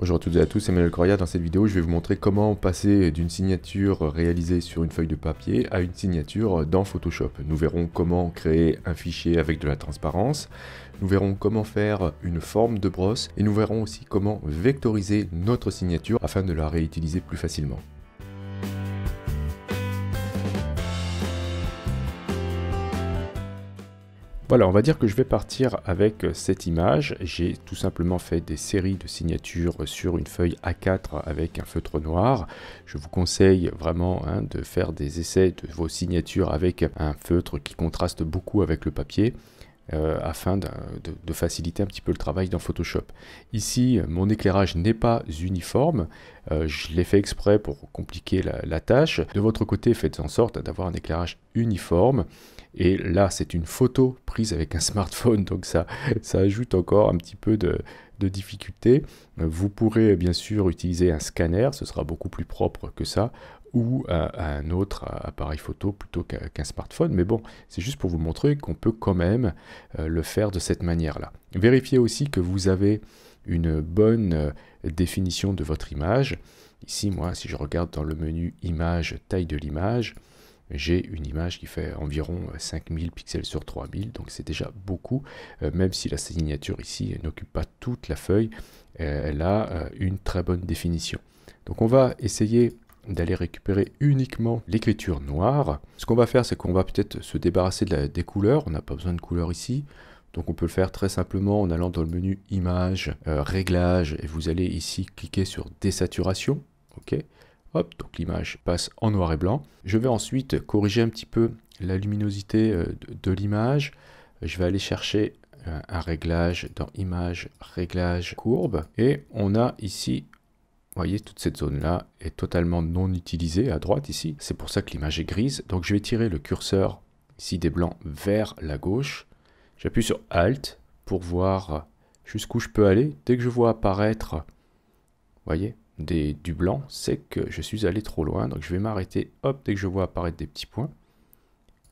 Bonjour à toutes et à tous, c'est Emmanuel Correa. Dans cette vidéo, je vais vous montrer comment passer d'une signature réalisée sur une feuille de papier à une signature dans Photoshop. Nous verrons comment créer un fichier avec de la transparence, nous verrons comment faire une forme de brosse et nous verrons aussi comment vectoriser notre signature afin de la réutiliser plus facilement. Voilà, on va dire que je vais partir avec cette image. J'ai tout simplement fait des séries de signatures sur une feuille A4 avec un feutre noir. Je vous conseille vraiment de faire des essais de vos signatures avec un feutre qui contraste beaucoup avec le papier. Afin de faciliter un petit peu le travail dans Photoshop. Ici, mon éclairage n'est pas uniforme, je l'ai fait exprès pour compliquer la tâche. De votre côté, faites en sorte d'avoir un éclairage uniforme. Et là, c'est une photo prise avec un smartphone, donc ça ajoute encore un petit peu de difficulté. Vous pourrez bien sûr utiliser un scanner, ce sera beaucoup plus propre que ça, ou un autre appareil photo plutôt qu'un smartphone. Mais bon, c'est juste pour vous montrer qu'on peut quand même le faire de cette manière-là. Vérifiez aussi que vous avez une bonne définition de votre image. Ici, moi, si je regarde dans le menu Image, taille de l'image, j'ai une image qui fait environ 5000 pixels sur 3000, donc c'est déjà beaucoup, même si la signature ici n'occupe pas toute la feuille, elle a une très bonne définition. Donc on va essayer d'aller récupérer uniquement l'écriture noire. Ce qu'on va faire, c'est qu'on va peut-être se débarrasser des couleurs, on n'a pas besoin de couleurs ici, donc on peut le faire très simplement en allant dans le menu Image, Réglages, et vous allez ici cliquer sur Désaturation, ok. Hop, donc l'image passe en noir et blanc. Je vais ensuite corriger un petit peu la luminosité de l'image. Je vais aller chercher un réglage dans Image, Réglage, Courbe. Et on a ici, vous voyez, toute cette zone-là est totalement non utilisée à droite ici. C'est pour ça que l'image est grise. Donc je vais tirer le curseur ici des blancs vers la gauche. J'appuie sur Alt pour voir jusqu'où je peux aller. Dès que je vois apparaître, vous voyez, du blanc, c'est que je suis allé trop loin, donc je vais m'arrêter, hop, dès que je vois apparaître des petits points,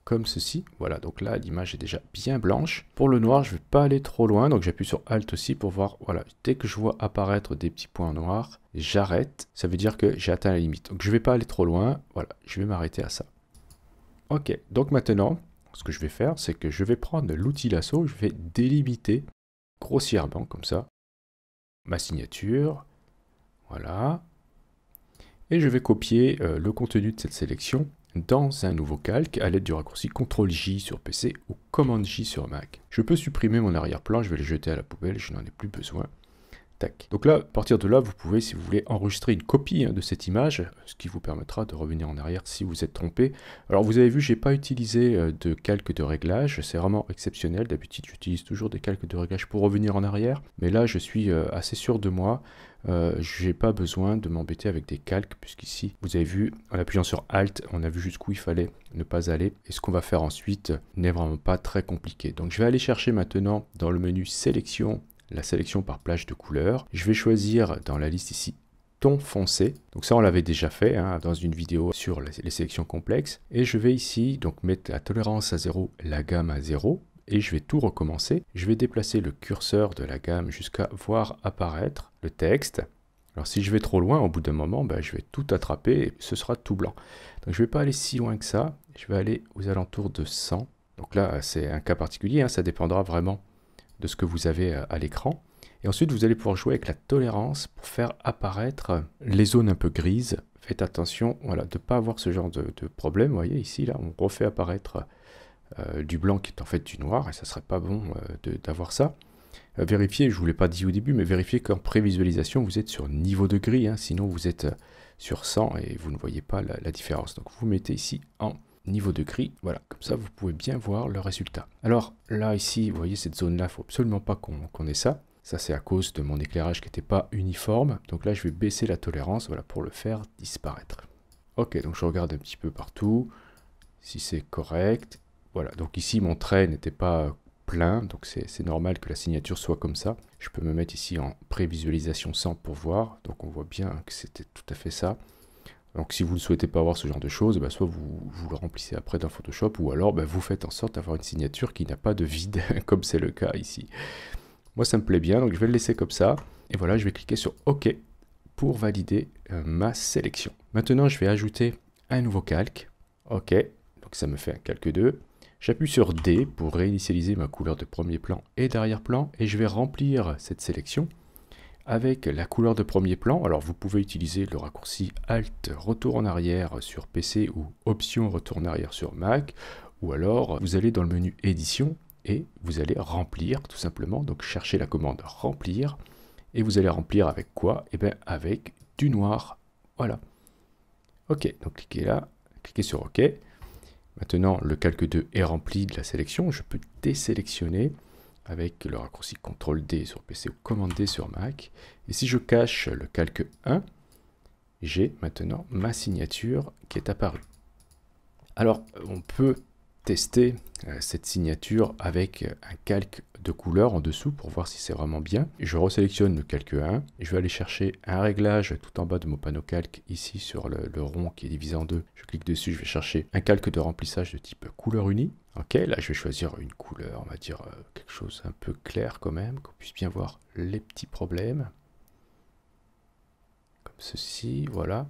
comme ceci, voilà, donc là l'image est déjà bien blanche. Pour le noir, je ne vais pas aller trop loin, donc j'appuie sur Alt aussi pour voir, voilà, dès que je vois apparaître des petits points noirs, j'arrête, ça veut dire que j'ai atteint la limite, donc je ne vais pas aller trop loin, voilà, je vais m'arrêter à ça. Ok, donc maintenant, ce que je vais faire, c'est que je vais prendre l'outil lasso, je vais délimiter grossièrement, comme ça, ma signature. Voilà. Et je vais copier le contenu de cette sélection dans un nouveau calque à l'aide du raccourci CTRL-J sur PC ou Command-J sur Mac. Je peux supprimer mon arrière-plan, je vais le jeter à la poubelle, je n'en ai plus besoin. Tac. Donc là, à partir de là, vous pouvez, si vous voulez, enregistrer une copie de cette image, ce qui vous permettra de revenir en arrière si vous êtes trompé. Alors vous avez vu, je n'ai pas utilisé de calque de réglage, c'est vraiment exceptionnel. D'habitude, j'utilise toujours des calques de réglage pour revenir en arrière, mais là, je suis assez sûr de moi. Je n'ai pas besoin de m'embêter avec des calques, puisqu'ici, vous avez vu, en appuyant sur Alt, on a vu jusqu'où il fallait ne pas aller. Et ce qu'on va faire ensuite n'est vraiment pas très compliqué. Donc je vais aller chercher maintenant dans le menu Sélection, la sélection par plage de couleurs. Je vais choisir dans la liste ici ton foncé. Donc ça, on l'avait déjà fait dans une vidéo sur les sélections complexes. Et je vais ici donc mettre la tolérance à 0, la gamme à 0. Et je vais tout recommencer. Je vais déplacer le curseur de la gamme jusqu'à voir apparaître le texte. Alors si je vais trop loin, au bout d'un moment, je vais tout attraper et ce sera tout blanc. Donc je ne vais pas aller si loin que ça. Je vais aller aux alentours de 100. Donc là, c'est un cas particulier, ça dépendra vraiment de ce que vous avez à l'écran. Et ensuite, vous allez pouvoir jouer avec la tolérance pour faire apparaître les zones un peu grises. Faites attention, voilà, de ne pas avoir ce genre de problème. Vous voyez, ici, là, on refait apparaître du blanc qui est en fait du noir, et ça serait pas bon d'avoir ça. Vérifiez, je ne vous l'ai pas dit au début, mais vérifiez qu'en prévisualisation, vous êtes sur niveau de gris, sinon vous êtes sur 100 et vous ne voyez pas la différence. Donc vous mettez ici en niveau de gris, voilà, comme ça vous pouvez bien voir le résultat. Alors là, ici, vous voyez cette zone-là, il ne faut absolument pas qu'on ait ça. Ça, c'est à cause de mon éclairage qui n'était pas uniforme. Donc là, je vais baisser la tolérance, voilà, pour le faire disparaître. Ok, donc je regarde un petit peu partout, si c'est correct. Voilà, donc ici, mon trait n'était pas plein, donc c'est normal que la signature soit comme ça. Je peux me mettre ici en prévisualisation 100 pour voir, donc on voit bien que c'était tout à fait ça. Donc si vous ne souhaitez pas avoir ce genre de choses, soit vous le remplissez après dans Photoshop, ou alors vous faites en sorte d'avoir une signature qui n'a pas de vide, comme c'est le cas ici. Moi, ça me plaît bien, donc je vais le laisser comme ça. Et voilà, je vais cliquer sur OK pour valider ma sélection. Maintenant, je vais ajouter un nouveau calque. OK, donc ça me fait un calque 2. J'appuie sur D pour réinitialiser ma couleur de premier plan et d'arrière-plan. Et je vais remplir cette sélection avec la couleur de premier plan. Alors, vous pouvez utiliser le raccourci Alt, retour en arrière sur PC ou Option, retour en arrière sur Mac. Ou alors, vous allez dans le menu Édition et vous allez remplir tout simplement. Donc, cherchez la commande Remplir. Et vous allez remplir avec quoi? Eh bien, avec du noir. Voilà. OK, donc cliquez là, cliquez sur OK. Maintenant, le calque 2 est rempli de la sélection. Je peux désélectionner avec le raccourci CTRL D sur PC ou Commande D sur Mac. Et si je cache le calque 1, j'ai maintenant ma signature qui est apparue. Alors, on peut tester cette signature avec un calque de couleur en dessous pour voir si c'est vraiment bien. Je resélectionne le calque 1 et je vais aller chercher un réglage tout en bas de mon panneau calque ici sur le rond qui est divisé en deux. Je clique dessus, je vais chercher un calque de remplissage de type couleur unie. Ok, là je vais choisir une couleur, on va dire quelque chose un peu clair quand même, qu'on puisse bien voir les petits problèmes. Comme ceci, voilà.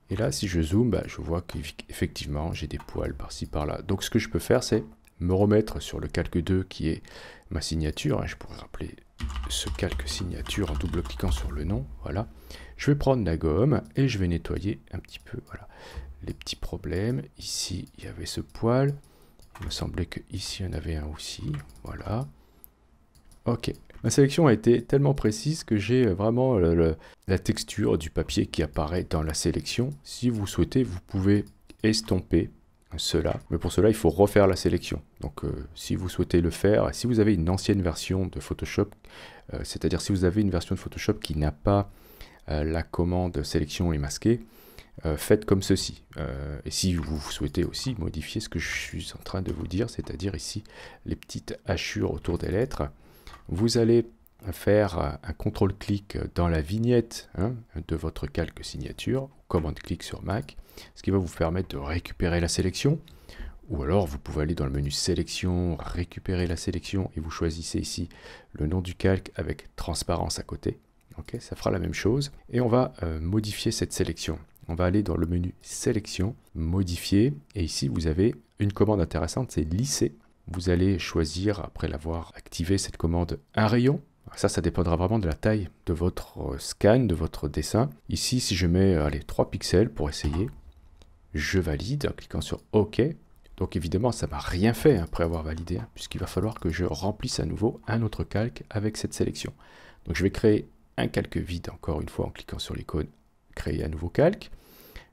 Et là, si je zoome, je vois qu'effectivement, j'ai des poils par-ci, par-là. Donc, ce que je peux faire, c'est me remettre sur le calque 2 qui est ma signature. Je pourrais rappeler ce calque signature en double-cliquant sur le nom. Voilà. Je vais prendre la gomme et je vais nettoyer un petit peu voilà, les petits problèmes. Ici, il y avait ce poil. Il me semblait qu'ici, il y en avait un aussi. Voilà. Ok. Ma sélection a été tellement précise que j'ai vraiment la texture du papier qui apparaît dans la sélection. Si vous souhaitez, vous pouvez estomper cela. Mais pour cela, il faut refaire la sélection. Donc, si vous souhaitez le faire, si vous avez une ancienne version de Photoshop, c'est-à-dire si vous avez une version de Photoshop qui n'a pas la commande sélection et masquer, faites comme ceci. Et si vous souhaitez aussi modifier ce que je suis en train de vous dire, c'est-à-dire ici les petites hachures autour des lettres, vous allez faire un contrôle-clic dans la vignette de votre calque signature, commande-clic sur Mac, ce qui va vous permettre de récupérer la sélection. Ou alors vous pouvez aller dans le menu sélection, récupérer la sélection et vous choisissez ici le nom du calque avec transparence à côté. Ok, ça fera la même chose. Et on va modifier cette sélection. On va aller dans le menu sélection, modifier. Et ici vous avez une commande intéressante, c'est lisser. Vous allez choisir, après l'avoir activé, cette commande un rayon. Ça dépendra vraiment de la taille de votre scan, de votre dessin. Ici, si je mets 3 pixels pour essayer, je valide en cliquant sur OK. Donc évidemment, ça ne m'a rien fait après avoir validé, puisqu'il va falloir que je remplisse à nouveau un autre calque avec cette sélection. Donc je vais créer un calque vide, encore une fois, en cliquant sur l'icône « Créer un nouveau calque ».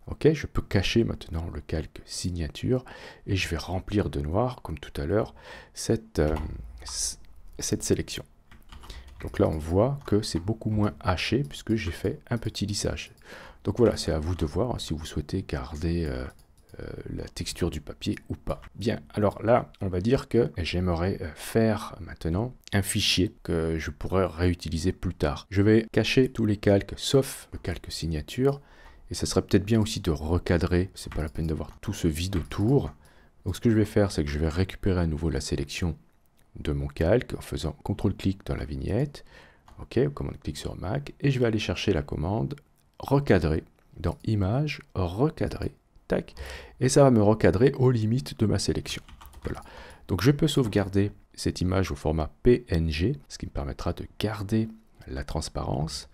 Ok, je peux cacher maintenant le calque signature et je vais remplir de noir, comme tout à l'heure, cette sélection. Donc là, on voit que c'est beaucoup moins haché puisque j'ai fait un petit lissage. Donc voilà, c'est à vous de voir si vous souhaitez garder la texture du papier ou pas. Bien, alors là, on va dire que j'aimerais faire maintenant un fichier que je pourrais réutiliser plus tard. Je vais cacher tous les calques sauf le calque signature. Et ça serait peut-être bien aussi de recadrer, c'est pas la peine d'avoir tout ce vide autour. Donc ce que je vais faire, c'est que je vais récupérer à nouveau la sélection de mon calque en faisant CTRL-clic dans la vignette, ok, commande-clic sur Mac, et je vais aller chercher la commande recadrer dans Images, recadrer, tac, et ça va me recadrer aux limites de ma sélection. Voilà. Donc je peux sauvegarder cette image au format PNG, ce qui me permettra de garder la transparence.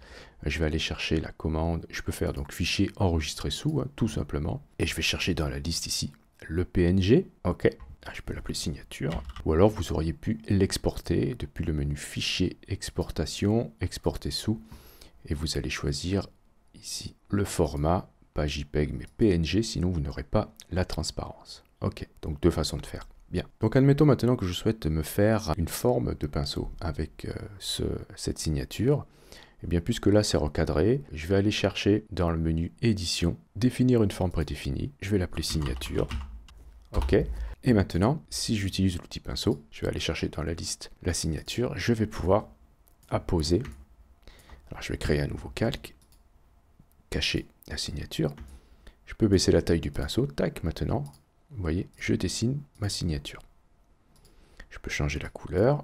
Je vais aller chercher la commande, je peux faire donc fichier enregistrer sous, tout simplement, et je vais chercher dans la liste ici le PNG, ok, je peux l'appeler signature, ou alors vous auriez pu l'exporter depuis le menu fichier exportation, exporter sous, et vous allez choisir ici le format, pas JPEG mais PNG, sinon vous n'aurez pas la transparence. Ok, donc deux façons de faire. Bien, donc admettons maintenant que je souhaite me faire une forme de pinceau avec cette signature. Et bien puisque là c'est recadré, je vais aller chercher dans le menu édition, définir une forme prédéfinie, je vais l'appeler signature. Ok, et maintenant si j'utilise l'outil pinceau, je vais aller chercher dans la liste la signature, je vais pouvoir apposer. Alors je vais créer un nouveau calque, cacher la signature, je peux baisser la taille du pinceau, tac, maintenant, vous voyez, je dessine ma signature. Je peux changer la couleur.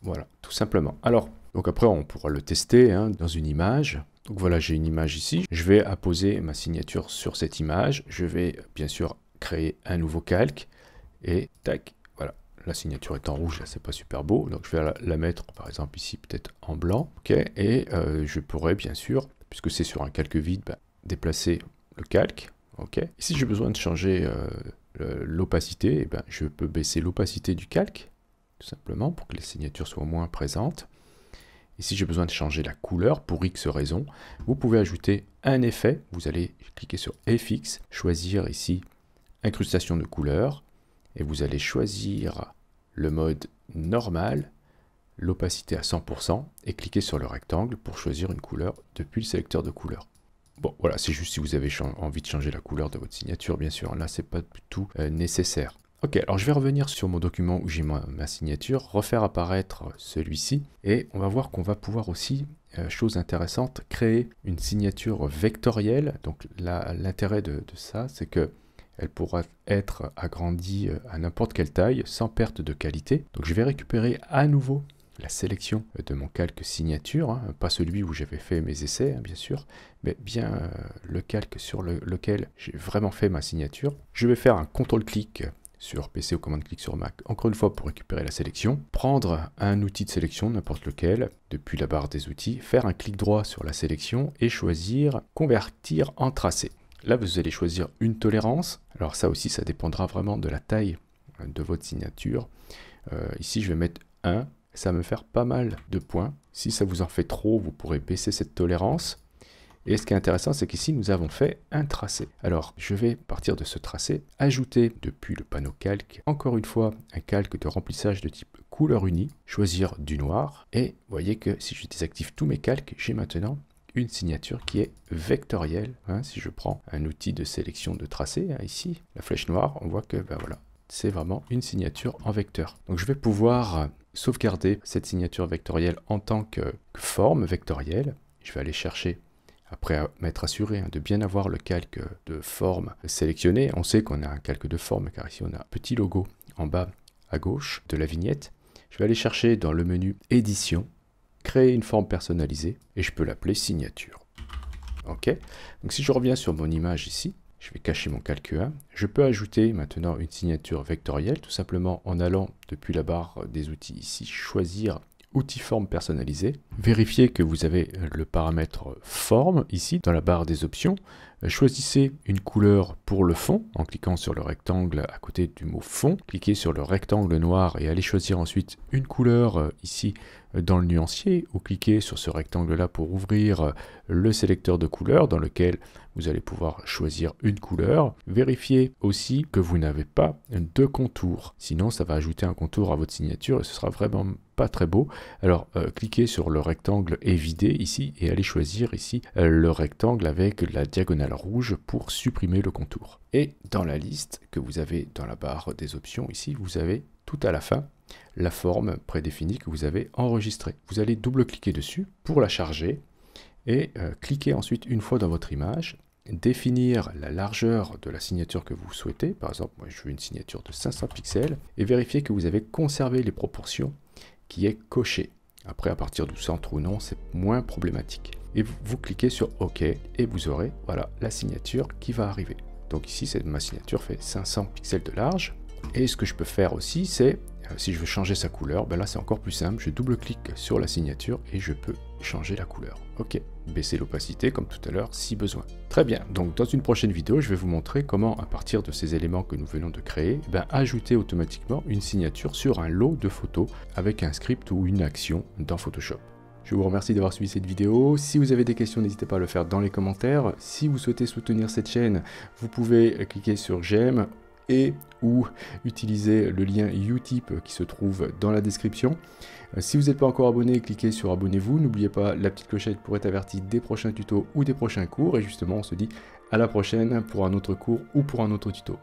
Voilà, tout simplement. Alors, donc après, on pourra le tester hein, dans une image. Donc voilà, j'ai une image ici. Je vais apposer ma signature sur cette image. Je vais bien sûr créer un nouveau calque. Et tac, voilà. La signature est en rouge, là, c'est pas super beau. Donc je vais la mettre, par exemple, ici, peut-être en blanc. Ok, et je pourrais bien sûr, puisque c'est sur un calque vide, déplacer le calque. Ok. Et si j'ai besoin de changer l'opacité, je peux baisser l'opacité du calque, tout simplement, pour que les signatures soient moins présentes. Et si j'ai besoin de changer la couleur, pour X raison, vous pouvez ajouter un effet. Vous allez cliquer sur FX, choisir ici incrustation de couleur, et vous allez choisir le mode normal, l'opacité à 100%, et cliquer sur le rectangle pour choisir une couleur depuis le sélecteur de couleurs. Bon, voilà, c'est juste si vous avez envie de changer la couleur de votre signature, bien sûr. Là, c'est pas du tout nécessaire. Ok, alors je vais revenir sur mon document où j'ai ma signature, refaire apparaître celui-ci, et on va voir qu'on va pouvoir aussi, chose intéressante, créer une signature vectorielle. Donc l'intérêt de ça, c'est que elle pourra être agrandie à n'importe quelle taille, sans perte de qualité. Donc je vais récupérer à nouveau la sélection de mon calque signature, hein, pas celui où j'avais fait mes essais, hein, bien sûr, mais bien le calque sur lequel j'ai vraiment fait ma signature. Je vais faire un CTRL-clic sur PC ou commande-clic sur Mac, encore une fois pour récupérer la sélection, prendre un outil de sélection, n'importe lequel, depuis la barre des outils, faire un clic droit sur la sélection et choisir convertir en tracé. Là, vous allez choisir une tolérance. Alors ça aussi, ça dépendra vraiment de la taille de votre signature. Ici, je vais mettre 1. Ça va me faire pas mal de points. Si ça vous en fait trop, vous pourrez baisser cette tolérance. Et ce qui est intéressant, c'est qu'ici, nous avons fait un tracé. Alors, je vais partir de ce tracé, ajouter depuis le panneau calque, encore une fois, un calque de remplissage de type couleur unie, choisir du noir. Et vous voyez que si je désactive tous mes calques, j'ai maintenant une signature qui est vectorielle. Hein, si je prends un outil de sélection de tracé, hein, ici, la flèche noire, on voit que voilà, c'est vraiment une signature en vecteur. Donc je vais pouvoir sauvegarder cette signature vectorielle en tant que forme vectorielle. Je vais aller chercher, après m'être assuré hein, de bien avoir le calque de forme sélectionné. On sait qu'on a un calque de forme car ici on a un petit logo en bas à gauche de la vignette. Je vais aller chercher dans le menu édition, créer une forme personnalisée et je peux l'appeler signature. Ok, donc si je reviens sur mon image ici, je vais cacher mon calque 1. Je peux ajouter maintenant une signature vectorielle, tout simplement en allant depuis la barre des outils ici, choisir outil forme personnalisée. Vérifiez que vous avez le paramètre forme ici dans la barre des options. Choisissez une couleur pour le fond en cliquant sur le rectangle à côté du mot fond. Cliquez sur le rectangle noir et allez choisir ensuite une couleur ici dans le nuancier ou cliquez sur ce rectangle là pour ouvrir le sélecteur de couleurs dans lequel vous allez pouvoir choisir une couleur. Vérifiez aussi que vous n'avez pas de contour, sinon ça va ajouter un contour à votre signature et ce sera vraiment pas très beau. Alors cliquez sur le rectangle évidé ici et allez choisir ici le rectangle avec la diagonale rouge pour supprimer le contour. Et dans la liste que vous avez dans la barre des options ici, vous avez tout à la fin la forme prédéfinie que vous avez enregistrée. Vous allez double-cliquer dessus pour la charger et cliquez ensuite une fois dans votre image, définir la largeur de la signature que vous souhaitez. Par exemple, moi je veux une signature de 500 pixels et vérifiez que vous avez conservé les proportions qui est coché. Après, à partir du centre ou non, c'est moins problématique. Et vous cliquez sur OK et vous aurez voilà, la signature qui va arriver. Donc ici, ma signature fait 500 pixels de large. Et ce que je peux faire aussi, c'est, si je veux changer sa couleur, là c'est encore plus simple, je double-clique sur la signature et je peux changer la couleur. Ok, baisser l'opacité comme tout à l'heure si besoin. Très bien, donc dans une prochaine vidéo, je vais vous montrer comment, à partir de ces éléments que nous venons de créer, ajouter automatiquement une signature sur un lot de photos avec un script ou une action dans Photoshop. Je vous remercie d'avoir suivi cette vidéo. Si vous avez des questions, n'hésitez pas à le faire dans les commentaires. Si vous souhaitez soutenir cette chaîne, vous pouvez cliquer sur j'aime et ou utiliser le lien Utip qui se trouve dans la description. Si vous n'êtes pas encore abonné, cliquez sur abonnez-vous. N'oubliez pas la petite clochette pour être averti des prochains tutos ou des prochains cours. Et justement, on se dit à la prochaine pour un autre cours ou pour un autre tuto.